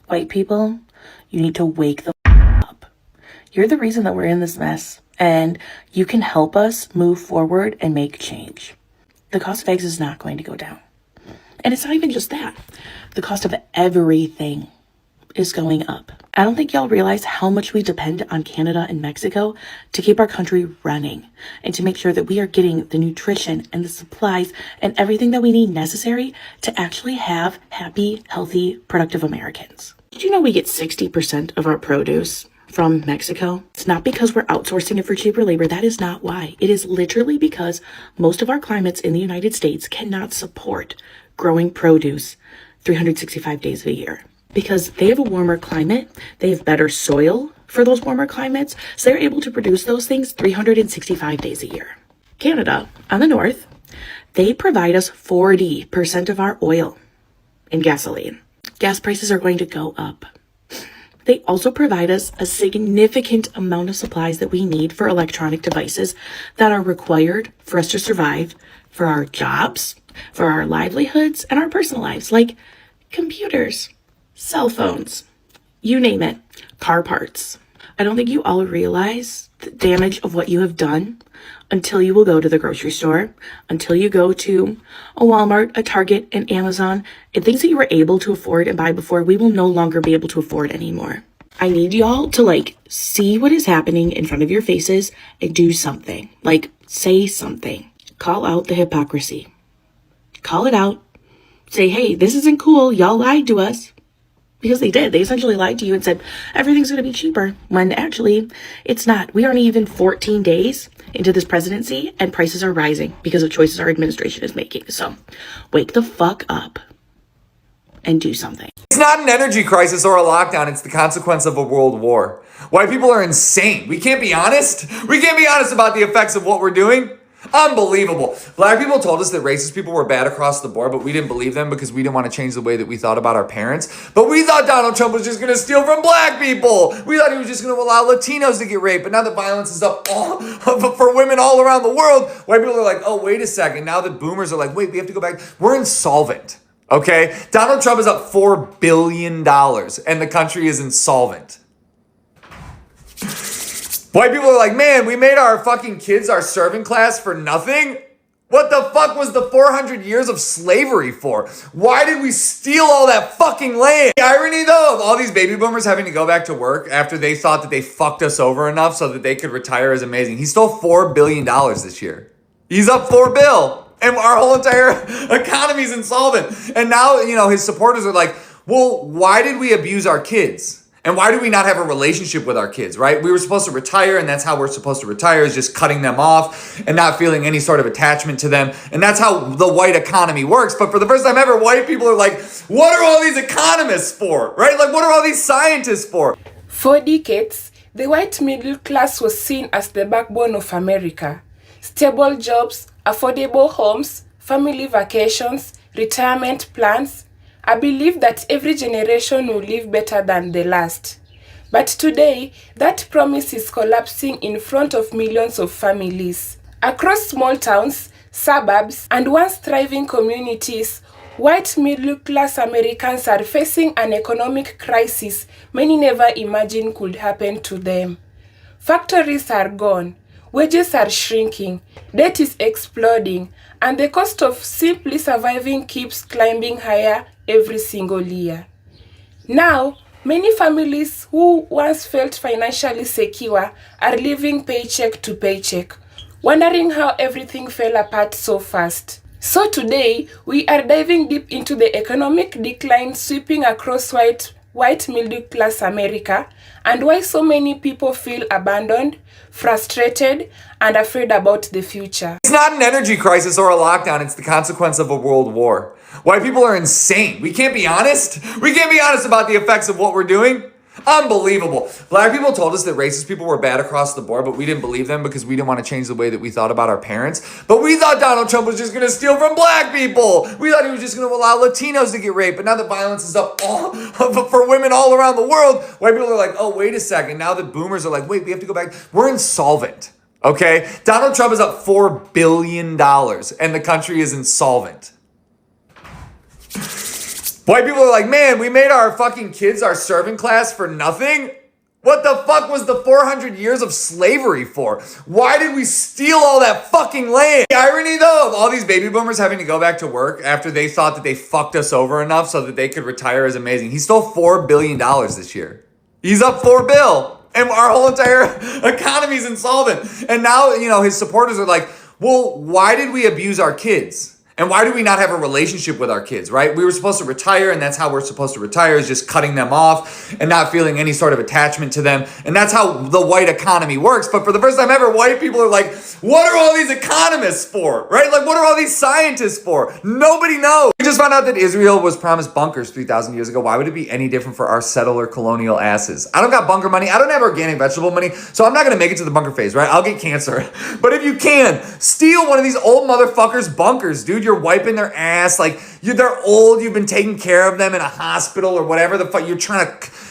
White people, you need to wake the up. You're the reason that we're in this mess, and you can help us move forward and make change. The cost of eggs is not going to go down. And it's not even just that. The cost of everything is going up. I don't think y'all realize how much we depend on Canada and Mexico to keep our country running and to make sure that we are getting the nutrition and the supplies and everything that we need necessary to actually have happy, healthy, productive Americans. Did you know we get 60% of our produce from Mexico? It's not because we're outsourcing it for cheaper labor. That is not why. It is literally because most of our climates in the United States cannot support growing produce 365 days of a year. Because they have a warmer climate, they have better soil for those warmer climates, so they're able to produce those things 365 days a year. Canada, on the north, they provide us 40% of our oil and gasoline. Gas prices are going to go up. They also provide us a significant amount of supplies that we need for electronic devices that are required for us to survive, for our jobs, for our livelihoods, and our personal lives, like computers, cell phones, you name it, car parts. I don't think you all realize the damage of what you have done until you will go to the grocery store, until you go to a Walmart, a Target, an Amazon, and things that you were able to afford and buy before, we will no longer be able to afford anymore. I need y'all to see what is happening in front of your faces and do something. Say something. Call out the hypocrisy. Call it out. Say, hey, this isn't cool. Y'all lied to us. Because they did. They essentially lied to you and said, everything's going to be cheaper, when actually it's not. We aren't even 14 days into this presidency and prices are rising because of choices our administration is making. So wake the fuck up and do something. It's not an energy crisis or a lockdown. It's the consequence of a world war. White people are insane. We can't be honest. We can't be honest about the effects of what we're doing. Unbelievable. Black people told us that racist people were bad across the board, but we didn't believe them because we didn't want to change the way that we thought about our parents. But we thought Donald Trump was just going to steal from black people. We thought he was just going to allow Latinos to get raped. But now the violence is up for women all around the world. White people are like, oh, wait a second. Now the boomers are like, wait, we have to go back. We're insolvent. Okay? Donald Trump is up $4 billion and the country is insolvent. White people are like, man, we made our fucking kids our servant class for nothing? What the fuck was the 400 years of slavery for? Why did we steal all that fucking land? The irony, though, of all these baby boomers having to go back to work after they thought that they fucked us over enough so that they could retire is amazing. He stole $4 billion this year. He's up $4 billion. And our whole entire economy is insolvent. And now, his supporters are like, well, why did we abuse our kids? And why do we not have a relationship with our kids, right? We were supposed to retire, and that's how we're supposed to retire, is just cutting them off and not feeling any sort of attachment to them. And that's how the white economy works. But for the first time ever, white people are like, what are all these economists for, right? What are all these scientists for? For decades, the white middle class was seen as the backbone of America. Stable jobs, affordable homes, family vacations, retirement plans. I believe that every generation will live better than the last. But today, that promise is collapsing in front of millions of families. Across small towns, suburbs, and once thriving communities, white middle-class Americans are facing an economic crisis many never imagined could happen to them. Factories are gone, wages are shrinking, debt is exploding, and the cost of simply surviving keeps climbing higher every single year. Now, many families who once felt financially secure are living paycheck to paycheck, wondering how everything fell apart so fast. So today, we are diving deep into the economic decline sweeping across white middle-class America and why so many people feel abandoned, frustrated, and afraid about the future. It's not an energy crisis or a lockdown. It's the consequence of a world war. White people are insane. We can't be honest. We can't be honest about the effects of what we're doing. Unbelievable. Black people told us that racist people were bad across the board, but we didn't believe them because we didn't want to change the way that we thought about our parents. But we thought Donald Trump was just going to steal from black people. We thought he was just going to allow Latinos to get raped. But now the violence is up for women all around the world. White people are like, oh, wait a second. Now the boomers are like, wait, we have to go back. We're insolvent. Okay? Donald Trump is up $4 billion and the country is insolvent. White people are like, man, we made our fucking kids our servant class for nothing? What the fuck was the 400 years of slavery for? Why did we steal all that fucking land? The irony, though, of all these baby boomers having to go back to work after they thought that they fucked us over enough so that they could retire is amazing. He stole $4 billion this year. He's up $4 billion. And our whole entire economy's insolvent. And now, you know, his supporters are like, well, why did we abuse our kids? And why do we not have a relationship with our kids, right? We were supposed to retire, and that's how we're supposed to retire, is just cutting them off and not feeling any sort of attachment to them. And that's how the white economy works. But for the first time ever, white people are like, what are all these economists for, right? Like, what are all these scientists for? Nobody knows. We just found out that Israel was promised bunkers 3,000 years ago. Why would it be any different for our settler colonial asses? I don't got bunker money. I don't have organic vegetable money, so I'm not going to make it to the bunker phase, right? I'll get cancer. But if you can, steal one of these old motherfuckers' bunkers, dude. You're wiping their ass, like they're old, you've been taking care of them in a hospital or whatever the fuck,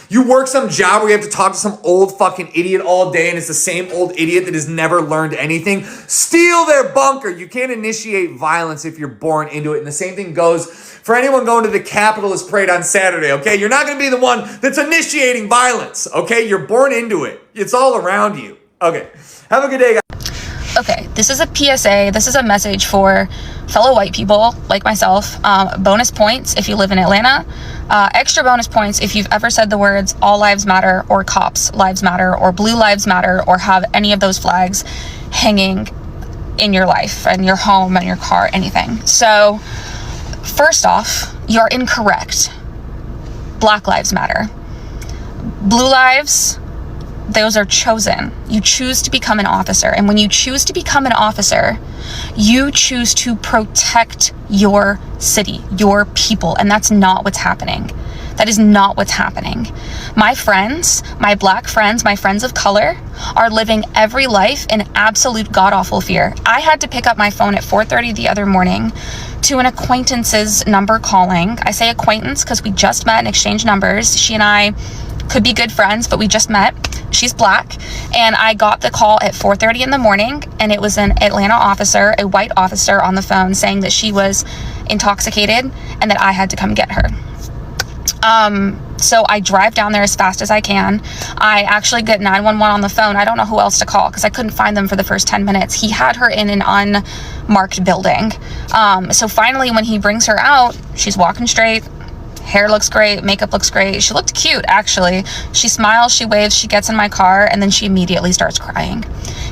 you work some job where you have to talk to some old fucking idiot all day and it's the same old idiot that has never learned anything. Steal their bunker. You can't initiate violence if you're born into it. And the same thing goes for anyone going to the capitalist parade on Saturday, okay? You're not going to be the one that's initiating violence, okay? You're born into it. It's all around you. Okay, have a good day, guys. Okay, this is a PSA. This is a message for fellow white people like myself. Bonus points if you live in Atlanta. Extra bonus points if you've ever said the words all lives matter or cops lives matter or blue lives matter or have any of those flags hanging in your life and your home and your car, anything. So first off, you're incorrect. Black lives matter. Blue lives, those are chosen. You choose to become an officer. And when you choose to become an officer, you choose to protect your city, your people. And that's not what's happening. That is not what's happening. My friends, my black friends, my friends of color are living every life in absolute god-awful fear. I had to pick up my phone at 4:30 the other morning to an acquaintance's number calling. I say acquaintance because we just met and exchanged numbers. She and I could be good friends, but we just met. She's black. And I got the call at 4:30 in the morning, and it was an Atlanta officer, a white officer on the phone saying that she was intoxicated and that I had to come get her. So I drive down there as fast as I can. I actually get 911 on the phone. I don't know who else to call because I couldn't find them for the first 10 minutes. He had her in an unmarked building. So finally, when he brings her out, she's walking straight. Hair looks great, makeup looks great. She looked cute, actually. She smiles, she waves, she gets in my car, and then she immediately starts crying.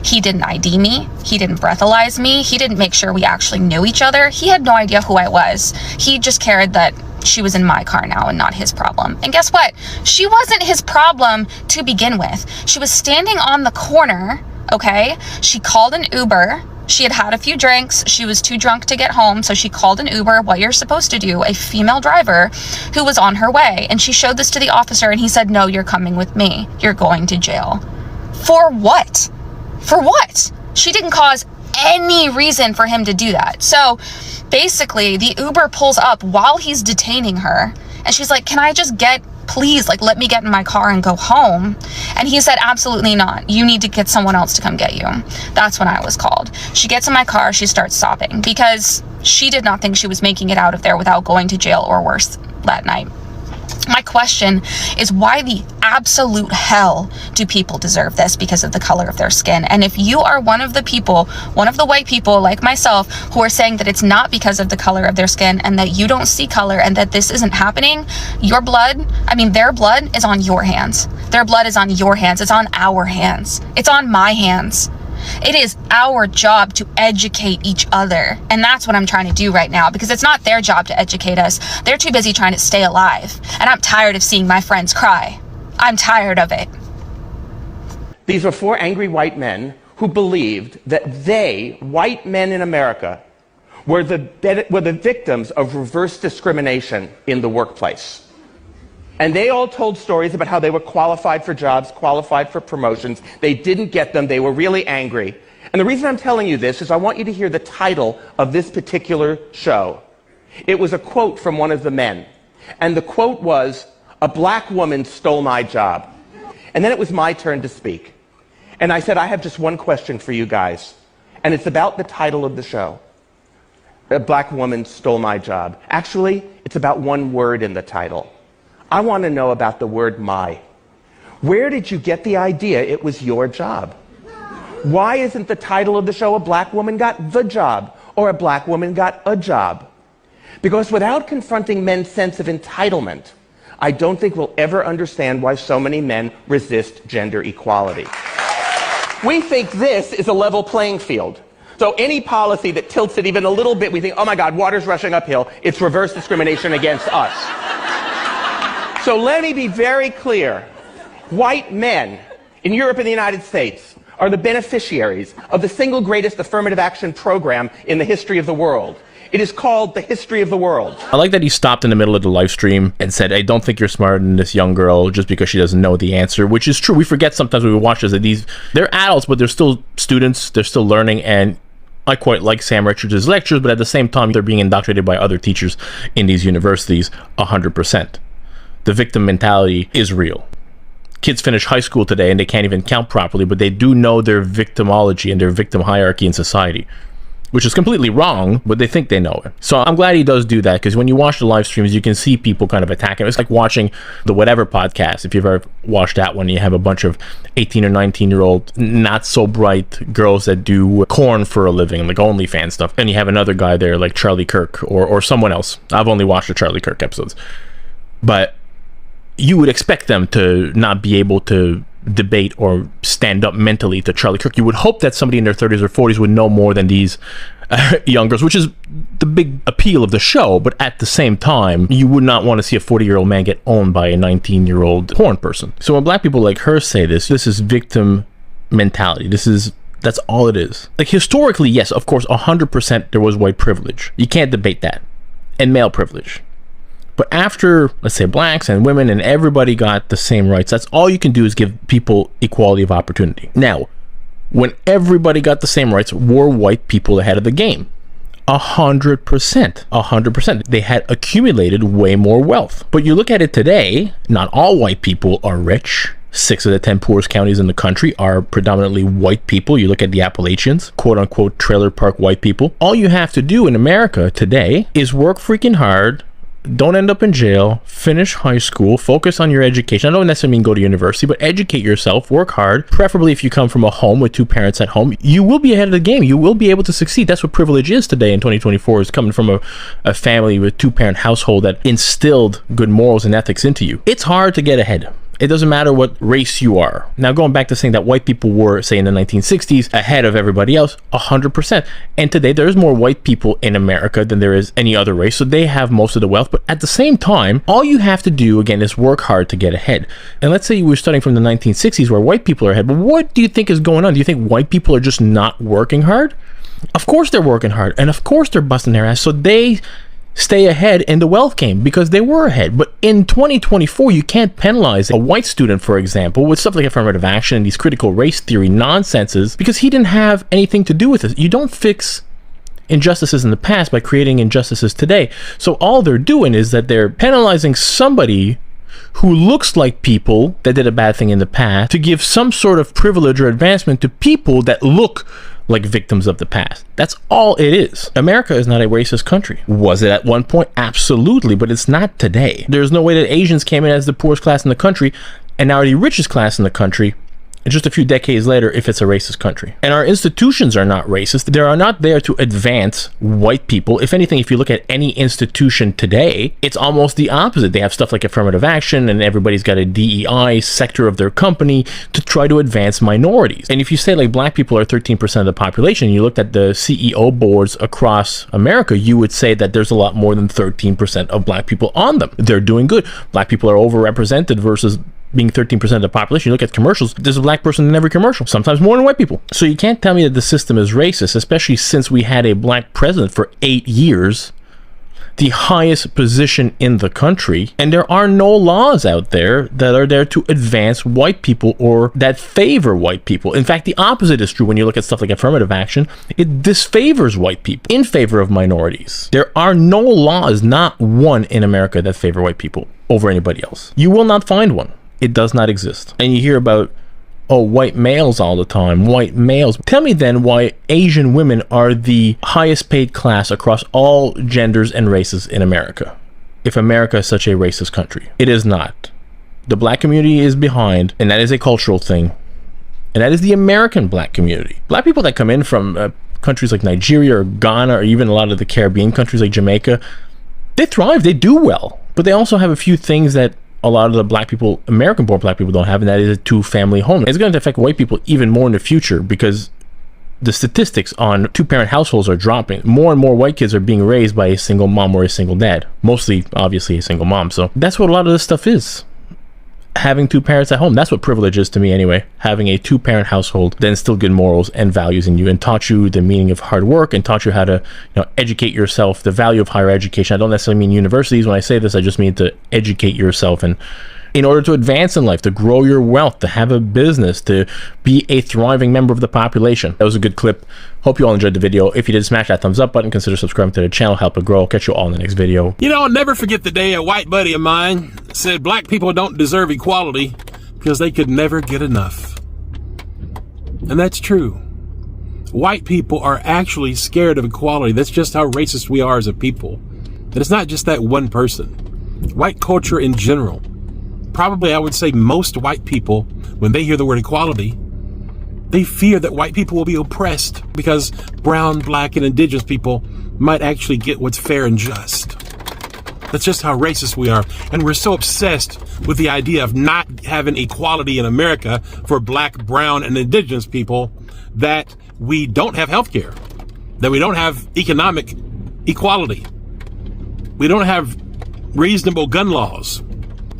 He didn't ID me. He didn't breathalyze me. He didn't make sure we actually knew each other. He had no idea who I was. He just cared that she was in my car now and not his problem. And guess what? She wasn't his problem to begin with. She was standing on the corner, okay? She called an Uber. She had had a few drinks. She was too drunk to get home, so she called an Uber, what you're supposed to do, a female driver who was on her way. And she showed this to the officer, and he said, no, you're coming with me. You're going to jail. For what? For what? She didn't cause any reason for him to do that. So basically, the Uber pulls up while he's detaining her, and she's like, can I just please, let me get in my car and go home. And he said, absolutely not. You need to get someone else to come get you. That's when I was called. She gets in my car. She starts sobbing because she did not think she was making it out of there without going to jail or worse that night. My question is, why the absolute hell do people deserve this because of the color of their skin? And if you are one of the people, one of the white people like myself, who are saying that it's not because of the color of their skin and that you don't see color and that this isn't happening, their blood is on your hands. Their blood is on your hands. It's on our hands. It's on my hands. It is our job to educate each other. And that's what I'm trying to do right now, because it's not their job to educate us. They're too busy trying to stay alive. And I'm tired of seeing my friends cry. I'm tired of it. These were four angry white men who believed that they, white men in America, were the victims of reverse discrimination in the workplace. And they all told stories about how they were qualified for jobs, qualified for promotions. They didn't get them. They were really angry. And the reason I'm telling you this is I want you to hear the title of this particular show. It was a quote from one of the men. And the quote was, "A black woman stole my job." And then it was my turn to speak. And I said, I have just one question for you guys. And it's about the title of the show. A black woman stole my job. Actually, it's about one word in the title. I want to know about the word my. Where did you get the idea it was your job? Why isn't the title of the show A Black Woman Got the Job or A Black Woman Got a Job? Because without confronting men's sense of entitlement, I don't think we'll ever understand why so many men resist gender equality. We think this is a level playing field. So any policy that tilts it even a little bit, we think, oh my God, water's rushing uphill. It's reverse discrimination against us. So let me be very clear. White men in Europe and the United States are the beneficiaries of the single greatest affirmative action program in the history of the world. It is called the history of the world. I like that he stopped in the middle of the live stream and said, I don't think you're smarter than this young girl just because she doesn't know the answer, which is true. We forget sometimes when we watch this that they're adults, but they're still students. They're still learning. And I quite like Sam Richards' lectures, but at the same time, they're being indoctrinated by other teachers in these universities 100%. The victim mentality is real. Kids finish high school today and they can't even count properly, but they do know their victimology and their victim hierarchy in society, which is completely wrong, but they think they know it. So I'm glad he does do that, because when you watch the live streams, you can see people kind of attack him. It's like watching the Whatever podcast. If you've ever watched that one, you have a bunch of 18 or 19-year-old, not so bright girls that do corn for a living, like OnlyFans stuff. And you have another guy there like Charlie Kirk or someone else. I've only watched the Charlie Kirk episodes. But you would expect them to not be able to debate or stand up mentally to Charlie Kirk. You would hope that somebody in their 30s or 40s would know more than these young girls, which is the big appeal of the show. But at the same time, you would not want to see a 40-year-old man get owned by a 19-year-old porn person. So when black people like her say this is victim mentality. That's all it is. Like, historically, yes, of course, 100% there was white privilege. You can't debate that. And male privilege. But after, let's say, blacks and women and everybody got the same rights, that's all you can do is give people equality of opportunity. Now, when everybody got the same rights, were white people ahead of the game? 100%. 100%. They had accumulated way more wealth. But you look at it today, not all white people are rich. 6 of the 10 poorest counties in the country are predominantly white people. You look at the Appalachians, quote unquote trailer park white people. All you have to do in America today is work freaking hard, don't end up in jail, finish high school, focus on your education. I don't necessarily mean go to university, but educate yourself, work hard. Preferably if you come from a home with 2 parents at home, you will be ahead of the game. You will be able to succeed. That's what privilege is today in 2024, is coming from a family with 2-parent household that instilled good morals and ethics into you. It's hard to get ahead. It doesn't matter what race you are. Now, going back to saying that white people were, say, in the 1960s, ahead of everybody else, 100%. And today, there's more white people in America than there is any other race, so they have most of the wealth. But at the same time, all you have to do, again, is work hard to get ahead. And let's say you were studying from the 1960s where white people are ahead, but what do you think is going on? Do you think white people are just not working hard? Of course they're working hard, and of course they're busting their ass, so they stay ahead in the wealth game because they were ahead. But in 2024, you can't penalize a white student, for example, with stuff like affirmative action and these critical race theory nonsenses because he didn't have anything to do with it. You don't fix injustices in the past by creating injustices today. So all they're doing is that they're penalizing somebody who looks like people that did a bad thing in the past to give some sort of privilege or advancement to people that look like victims of the past. That's all it is. America is not a racist country. Was it at one point? Absolutely, but it's not today. There's no way that Asians came in as the poorest class in the country and now are the richest class in the country just a few decades later if it's a racist country. And our institutions are not racist. They are not there to advance white people. If anything, if you look at any institution today, it's almost the opposite. They have stuff like affirmative action and everybody's got a DEI sector of their company to try to advance minorities. And if you say like black people are 13% of the population, you looked at the CEO boards across America, you would say that there's a lot more than 13% of black people on them. They're doing good. Black people are overrepresented versus being 13% of the population. You look at commercials, there's a black person in every commercial, sometimes more than white people. So you can't tell me that the system is racist, especially since we had a black president for 8 years, the highest position in the country, and there are no laws out there that are there to advance white people or that favor white people. In fact, the opposite is true when you look at stuff like affirmative action. It disfavors white people in favor of minorities. There are no laws, not one in America, that favor white people over anybody else. You will not find one. It does not exist. And you hear about oh, white males all the time, white males. Tell me then why Asian women are the highest paid class across all genders and races in America, if America is such a racist country. It is not. The black community is behind, and that is a cultural thing. And that is the American black community. Black people that come in from countries like Nigeria or Ghana or even a lot of the Caribbean countries like Jamaica, they thrive, they do well. But they also have a few things that a lot of the black people, American-born black people, don't have, and that is a two-family home. It's going to affect white people even more in the future because the statistics on two-parent households are dropping. More and more white kids are being raised by a single mom or a single dad. Mostly, obviously, a single mom. So that's what a lot of this stuff is. Having two parents at home. That's what privilege is to me anyway. Having a two-parent household that instilled good morals and values in you and taught you the meaning of hard work and taught you how to, educate yourself, the value of higher education. I don't necessarily mean universities. When I say this, I just mean to educate yourself and in order to advance in life, to grow your wealth, to have a business, to be a thriving member of the population. That was a good clip. Hope you all enjoyed the video. If you did, smash that thumbs up button. Consider subscribing to the channel. Help it grow. I'll catch you all in the next video. I'll never forget the day a white buddy of mine said black people don't deserve equality because they could never get enough. And that's true. White people are actually scared of equality. That's just how racist we are as a people. And it's not just that one person. White culture in general. Probably I would say most white people, when they hear the word equality, they fear that white people will be oppressed because brown, black, and indigenous people might actually get what's fair and just. That's just how racist we are. And we're so obsessed with the idea of not having equality in America for black, brown, and indigenous people that we don't have health care, that we don't have economic equality. We don't have reasonable gun laws.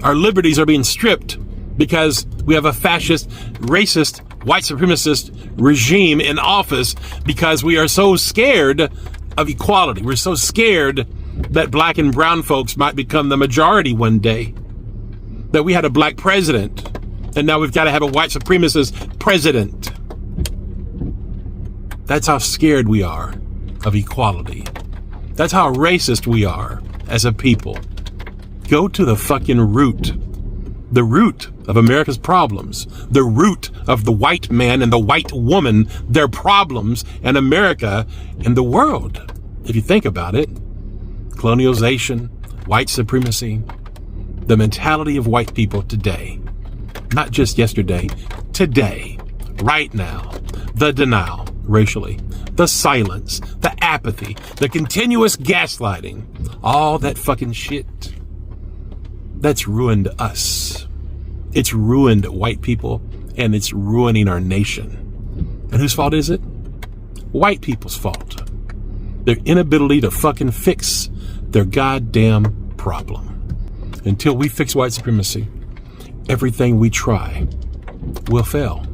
Our liberties are being stripped because we have a fascist, racist, white supremacist regime in office because we are so scared of equality. We're so scared that black and brown folks might become the majority one day. That we had a black president and now we've got to have a white supremacist president. That's how scared we are of equality. That's how racist we are as a people. Go to the fucking root. The root of America's problems. The root of the white man and the white woman, their problems, and America and the world. If you think about it, colonialization, white supremacy, the mentality of white people today, not just yesterday, today, right now, the denial racially, the silence, the apathy, the continuous gaslighting, all that fucking shit. That's ruined us. It's ruined white people, and it's ruining our nation. And whose fault is it? White people's fault. Their inability to fucking fix their goddamn problem. Until we fix white supremacy, everything we try will fail.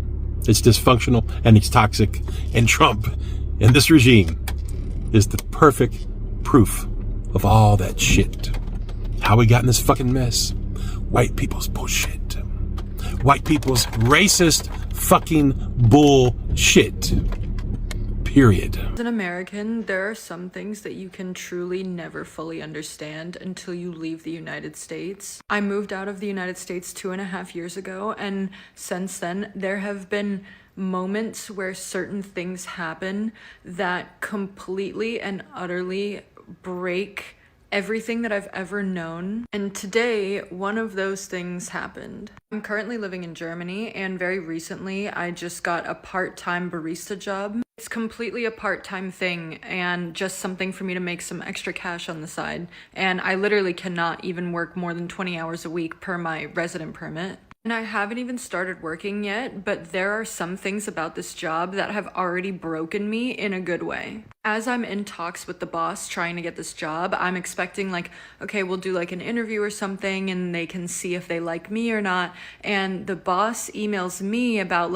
It's dysfunctional and it's toxic, and Trump and this regime is the perfect proof of all that shit. How we got in this fucking mess? White people's bullshit. White people's racist fucking bullshit. Period. As an American, there are some things that you can truly never fully understand until you leave the United States. I moved out of the United States 2.5 years ago, and since then, there have been moments where certain things happen that completely and utterly break everything that I've ever known. And today, one of those things happened. I'm currently living in Germany, and very recently I just got a part-time barista job. It's completely a part-time thing and just something for me to make some extra cash on the side. And I literally cannot even work more than 20 hours a week per my resident permit. And I haven't even started working yet, but there are some things about this job that have already broken me in a good way. As I'm in talks with the boss trying to get this job, I'm expecting okay, we'll do an interview or something and they can see if they like me or not. And the boss emails me about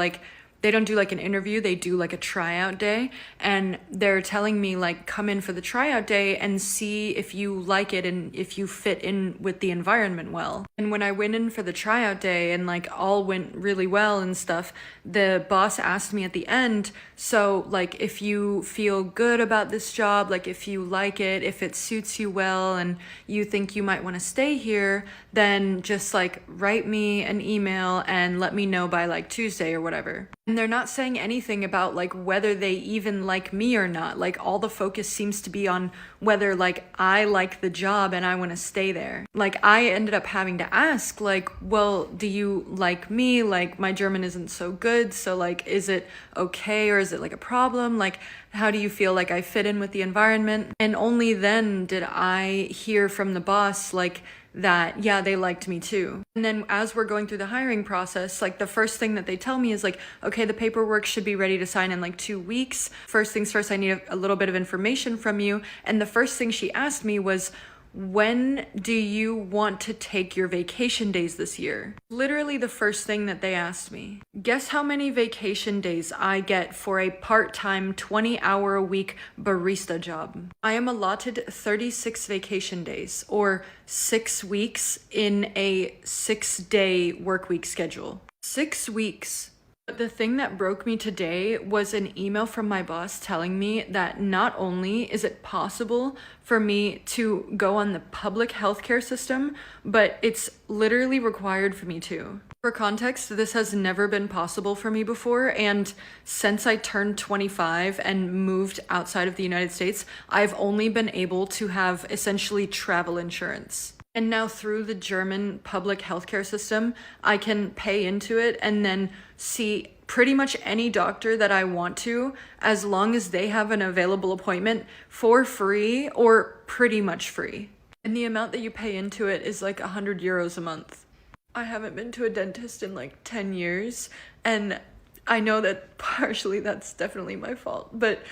they don't do like an interview, they do like a tryout day. And they're telling me like, come in for the tryout day and see if you like it and if you fit in with the environment well. And when I went in for the tryout day and like all went really well and stuff, the boss asked me at the end, so like if you feel good about this job, like if you like it, if it suits you well and you think you might want to stay here, then just like write me an email and let me know by like Tuesday or whatever. And they're not saying anything about like whether they even like me or not. Like all the focus seems to be on whether like I like the job and I want to stay there. Like I ended up having to ask like, well, do you like me? Like my German isn't so good. So like, is it okay or is it like a problem? Like, how do you feel like I fit in with the environment? And only then did I hear from the boss like that, yeah, they liked me too. And then as we're going through the hiring process, like the first thing that they tell me is like, okay, the paperwork should be ready to sign in like 2 weeks. First things first, I need a little bit of information from you. And the first thing she asked me was, when do you want to take your vacation days this year? Literally the first thing that they asked me. Guess how many vacation days I get for a part-time 20-hour-a-week barista job? I am allotted 36 vacation days, or 6 weeks in a 6-day work week schedule. 6 weeks. But the thing that broke me today was an email from my boss telling me that not only is it possible for me to go on the public healthcare system, but it's literally required for me to. For context, this has never been possible for me before, and since I turned 25 and moved outside of the United States, I've only been able to have essentially travel insurance. And now through the German public healthcare system, I can pay into it and then see pretty much any doctor that I want to, as long as they have an available appointment for free or pretty much free. And the amount that you pay into it is like 100 euros a month. I haven't been to a dentist in like 10 years, and I know that partially that's definitely my fault, but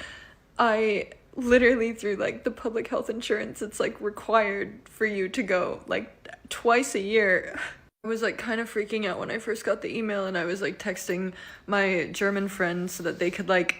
I literally through like the public health insurance, it's like required for you to go like twice a year. I was like kind of freaking out when I first got the email, and I was like texting my German friends so that they could like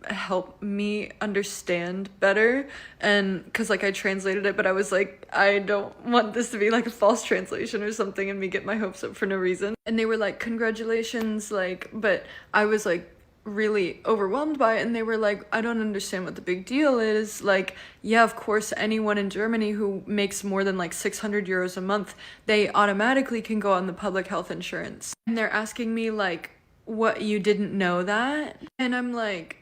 help me understand better, and because like I translated it, but I was like, I don't want this to be like a false translation or something and me get my hopes up for no reason. And they were like, congratulations, like, but I was like really overwhelmed by it, and they were like, I don't understand what the big deal is. Like, yeah, of course, anyone in Germany who makes more than like 600 euros a month, they automatically can go on the public health insurance. And they're asking me like, what, you didn't know that? And I'm like,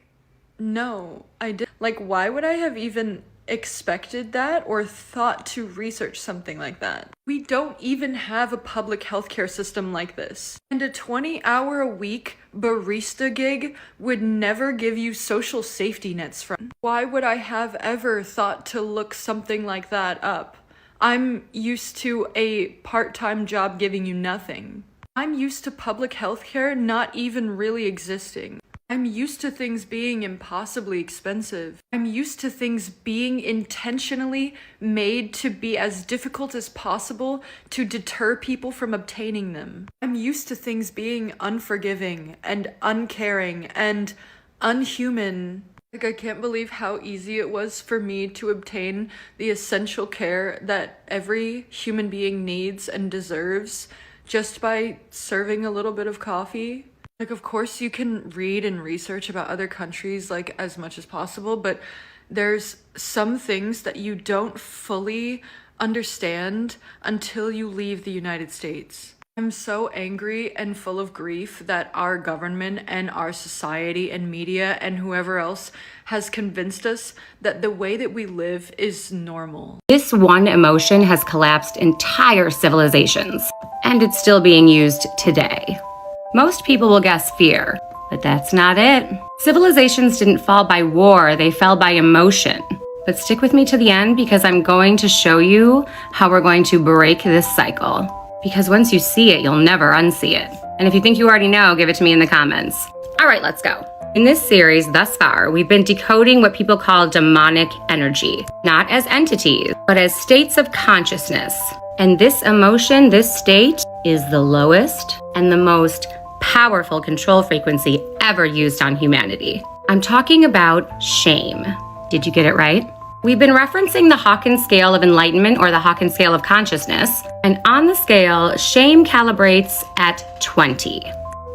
no, I didn't. Like, why would I have even expected that or thought to research something like that? We don't even have a public healthcare system like this. And a 20-hour-a-week barista gig would never give you social safety nets from. Why would I have ever thought to look something like that up? I'm used to a part-time job giving you nothing. I'm used to public healthcare not even really existing. I'm used to things being impossibly expensive. I'm used to things being intentionally made to be as difficult as possible to deter people from obtaining them. I'm used to things being unforgiving and uncaring and unhuman. Like, I can't believe how easy it was for me to obtain the essential care that every human being needs and deserves just by serving a little bit of coffee. Like, of course, you can read and research about other countries, like, as much as possible, but there's some things that you don't fully understand until you leave the United States. I'm so angry and full of grief that our government and our society and media and whoever else has convinced us that the way that we live is normal. This one emotion has collapsed entire civilizations, and it's still being used today. Most people will guess fear, but that's not it. Civilizations didn't fall by war, they fell by emotion. But stick with me to the end, because I'm going to show you how we're going to break this cycle. Because once you see it, you'll never unsee it. And if you think you already know, give it to me in the comments. All right, let's go. In this series thus far, we've been decoding what people call demonic energy, not as entities, but as states of consciousness. And this emotion, this state, is the lowest and the most powerful control frequency ever used on humanity. I'm talking about shame. Did you get it right? We've been referencing the Hawkins scale of enlightenment or the Hawkins scale of consciousness, and on the scale, shame calibrates at 20.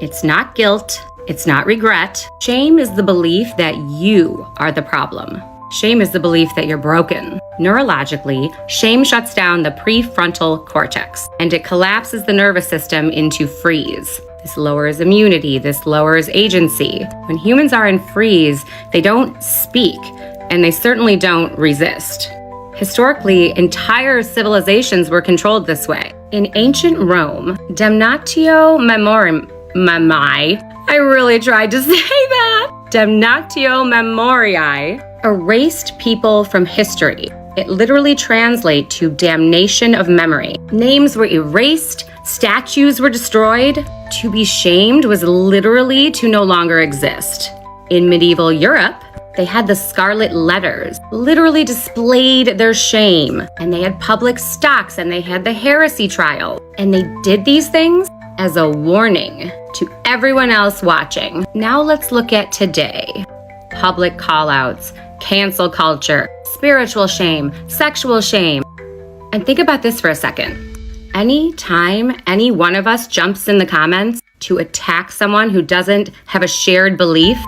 It's not guilt, it's not regret. Shame is the belief that you are the problem. Shame is the belief that you're broken. Neurologically, shame shuts down the prefrontal cortex, and it collapses the nervous system into freeze. This lowers immunity, this lowers agency. When humans are in freeze, they don't speak, and they certainly don't resist. Historically, entire civilizations were controlled this way. In ancient Rome, damnatio memoriae, I really tried to say that. Damnatio memoriae erased people from history. It literally translates to damnation of memory. Names were erased, statues were destroyed. To be shamed was literally to no longer exist. In medieval Europe, they had the Scarlet Letters, literally displayed their shame. And they had public stocks and they had the heresy trial. And they did these things as a warning to everyone else watching. Now let's look at today. Public call-outs, cancel culture, spiritual shame, sexual shame. And think about this for a second. Anytime any one of us jumps in the comments to attack someone who doesn't have a shared belief,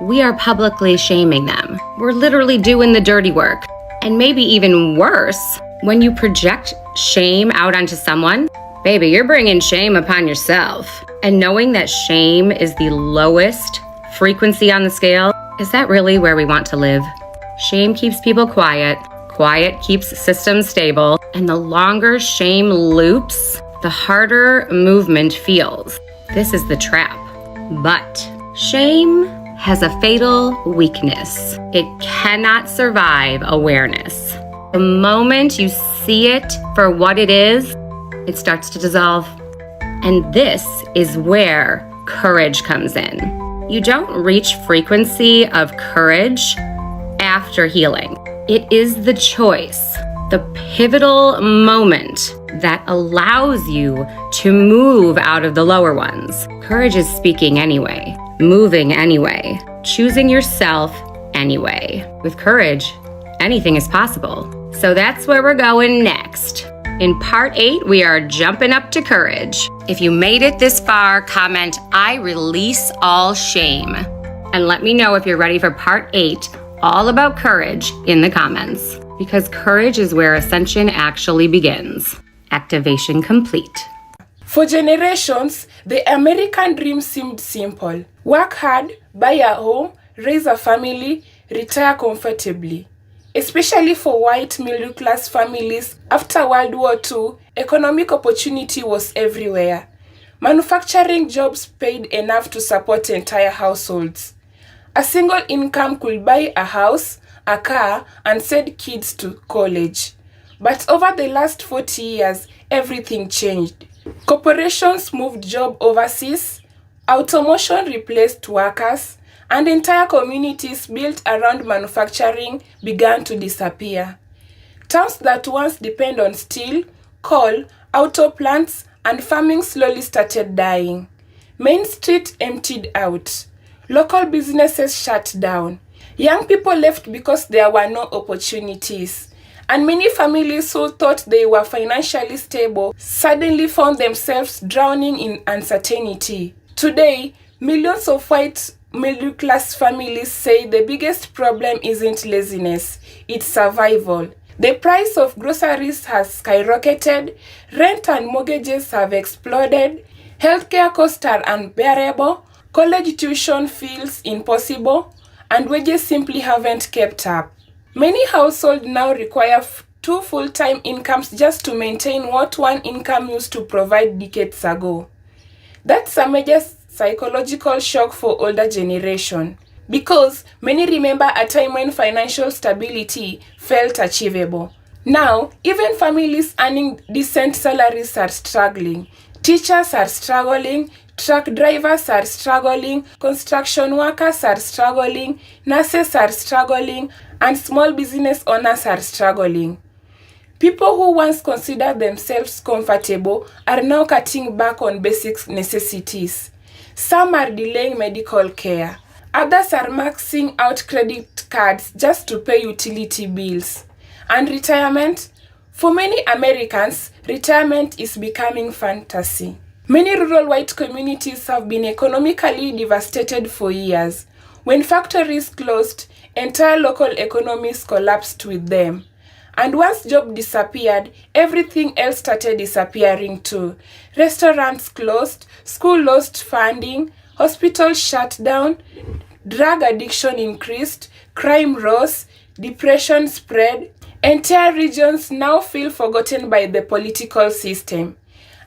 we are publicly shaming them. We're literally doing the dirty work. And maybe even worse, when you project shame out onto someone, baby, you're bringing shame upon yourself. And knowing that shame is the lowest frequency on the scale, is that really where we want to live? Shame keeps people quiet. Quiet keeps systems stable. And the longer shame loops, the harder movement feels. This is the trap. But shame has a fatal weakness. It cannot survive awareness. The moment you see it for what it is, it starts to dissolve. And this is where courage comes in. You don't reach frequency of courage after healing. It is the choice, the pivotal moment that allows you to move out of the lower ones. Courage is speaking anyway, moving anyway, choosing yourself anyway. With courage, anything is possible. So that's where we're going next. In part 8, we are jumping up to courage. If you made it this far, comment, "I release all shame." And let me know if you're ready for part 8, all about courage, in the comments. Because courage is where ascension actually begins. Activation complete. For generations, the American dream seemed simple. Work hard, buy a home, raise a family, retire comfortably. Especially for white middle-class families, after World War II, economic opportunity was everywhere. Manufacturing jobs paid enough to support entire households. A single income could buy a house, a car, and send kids to college. But over the last 40 years, everything changed. Corporations moved jobs overseas, automation replaced workers, and entire communities built around manufacturing began to disappear. Towns that once depend on steel, coal, auto plants, and farming slowly started dying. Main Street emptied out. Local businesses shut down. Young people left because there were no opportunities. And many families who thought they were financially stable suddenly found themselves drowning in uncertainty. Today, millions of white middle-class families say the biggest problem isn't laziness, it's survival. The price of groceries has skyrocketed, rent and mortgages have exploded, healthcare costs are unbearable, college tuition feels impossible, and wages simply haven't kept up. Many households now require 2 full-time incomes just to maintain what one income used to provide decades ago. That's a major psychological shock for older generation, because many remember a time when financial stability felt achievable. Now, even families earning decent salaries are struggling. Teachers are struggling, truck drivers are struggling, construction workers are struggling, nurses are struggling, and small business owners are struggling. People who once considered themselves comfortable are now cutting back on basic necessities. Some are delaying medical care. Others are maxing out credit cards just to pay utility bills. And retirement? For many Americans, retirement is becoming fantasy. Many rural white communities have been economically devastated for years. When factories closed, entire local economies collapsed with them. And once jobs disappeared, everything else started disappearing too. Restaurants closed, schools lost funding, hospitals shut down, drug addiction increased, crime rose, depression spread. Entire regions now feel forgotten by the political system.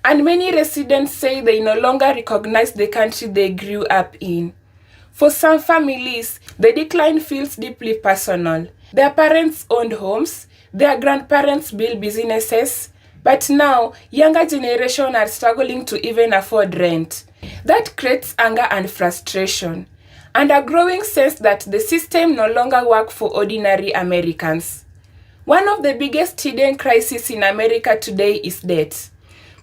And many residents say they no longer recognize the country they grew up in. For some families, the decline feels deeply personal. Their parents owned homes, their grandparents built businesses, but now younger generations are struggling to even afford rent. That creates anger and frustration, and a growing sense that the system no longer works for ordinary Americans. One of the biggest hidden crises in America today is debt.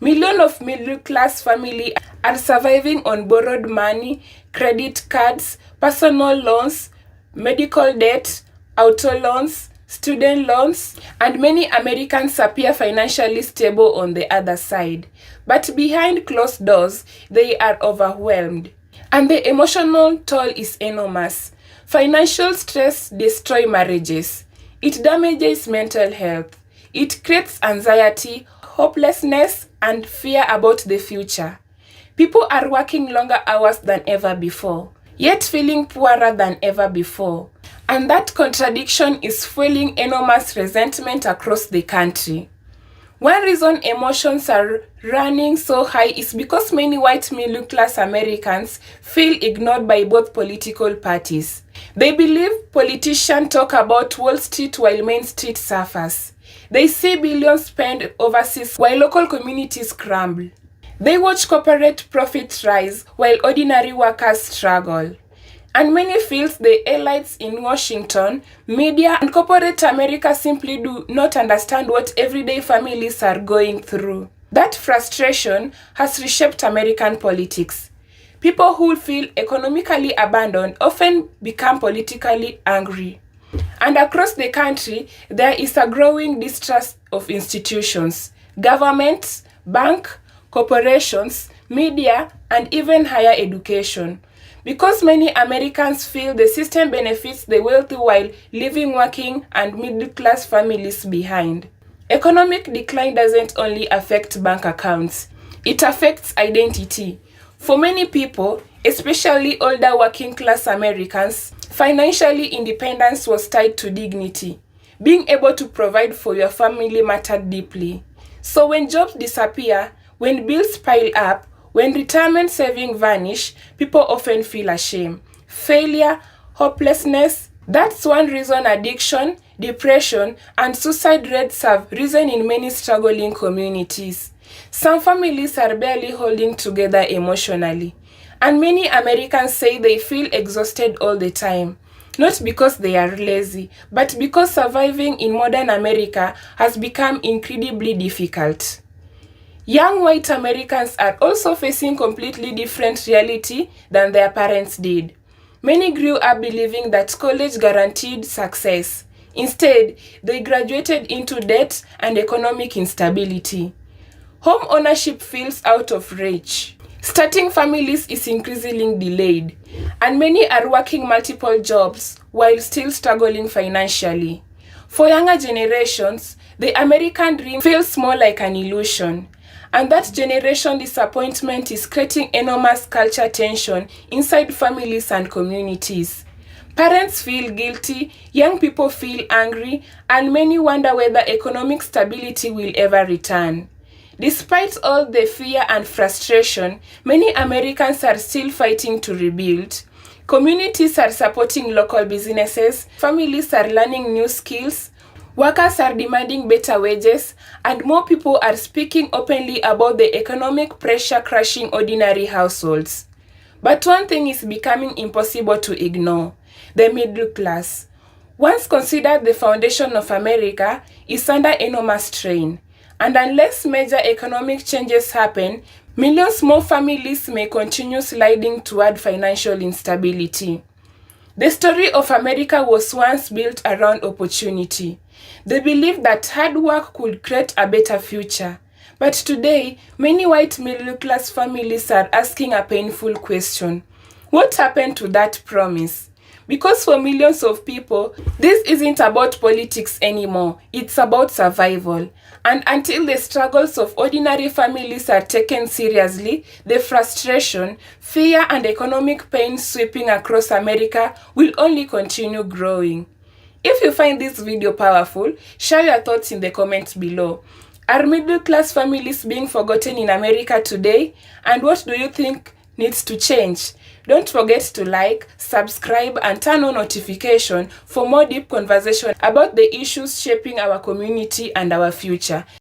Millions of middle-class families are surviving on borrowed money, credit cards, personal loans, medical debt, auto loans, student loans, and many Americans appear financially stable on the other side. But behind closed doors, they are overwhelmed. And the emotional toll is enormous. Financial stress destroys marriages. It damages mental health. It creates anxiety, hopelessness, and fear about the future. People are working longer hours than ever before, yet feeling poorer than ever before. And that contradiction is fueling enormous resentment across the country. One reason emotions are running so high is because many white middle-class Americans feel ignored by both political parties. They believe politicians talk about Wall Street while Main Street suffers. They see billions spent overseas while local communities crumble. They watch corporate profits rise while ordinary workers struggle. And many feel the elites in Washington, media, and corporate America simply do not understand what everyday families are going through. That frustration has reshaped American politics. People who feel economically abandoned often become politically angry. And across the country, there is a growing distrust of institutions, governments, banks, corporations, media, and even higher education. Because many Americans feel the system benefits the wealthy while leaving working and middle-class families behind. Economic decline doesn't only affect bank accounts, it affects identity. For many people, especially older working-class Americans, financially independence was tied to dignity. Being able to provide for your family mattered deeply. So when jobs disappear, when bills pile up, when retirement savings vanish, people often feel ashamed, failure, hopelessness. That's one reason addiction, depression, and suicide rates have risen in many struggling communities. Some families are barely holding together emotionally, and many Americans say they feel exhausted all the time. Not because they are lazy, but because surviving in modern America has become incredibly difficult. Young white Americans are also facing completely different reality than their parents did. Many grew up believing that college guaranteed success. Instead, they graduated into debt and economic instability. Home ownership feels out of reach. Starting families is increasingly delayed, and many are working multiple jobs while still struggling financially. For younger generations, the American dream feels more like an illusion. And that generation disappointment is creating enormous culture tension inside families and communities. Parents feel guilty, young people feel angry, and many wonder whether economic stability will ever return. Despite all the fear and frustration, many Americans are still fighting to rebuild. Communities are supporting local businesses, families are learning new skills, workers are demanding better wages, and more people are speaking openly about the economic pressure crushing ordinary households. But one thing is becoming impossible to ignore: the middle class. Once considered the foundation of America, is under enormous strain. And unless major economic changes happen, millions more families may continue sliding toward financial instability. The story of America was once built around opportunity. They believed that hard work could create a better future. But today, many white middle-class families are asking a painful question. What happened to that promise? Because for millions of people, this isn't about politics anymore. It's about survival. And until the struggles of ordinary families are taken seriously, the frustration, fear, and economic pain sweeping across America will only continue growing. If you find this video powerful, share your thoughts in the comments below. Are middle-class families being forgotten in America today? And what do you think needs to change? Don't forget to like, subscribe, and turn on notification for more deep conversation about the issues shaping our community and our future.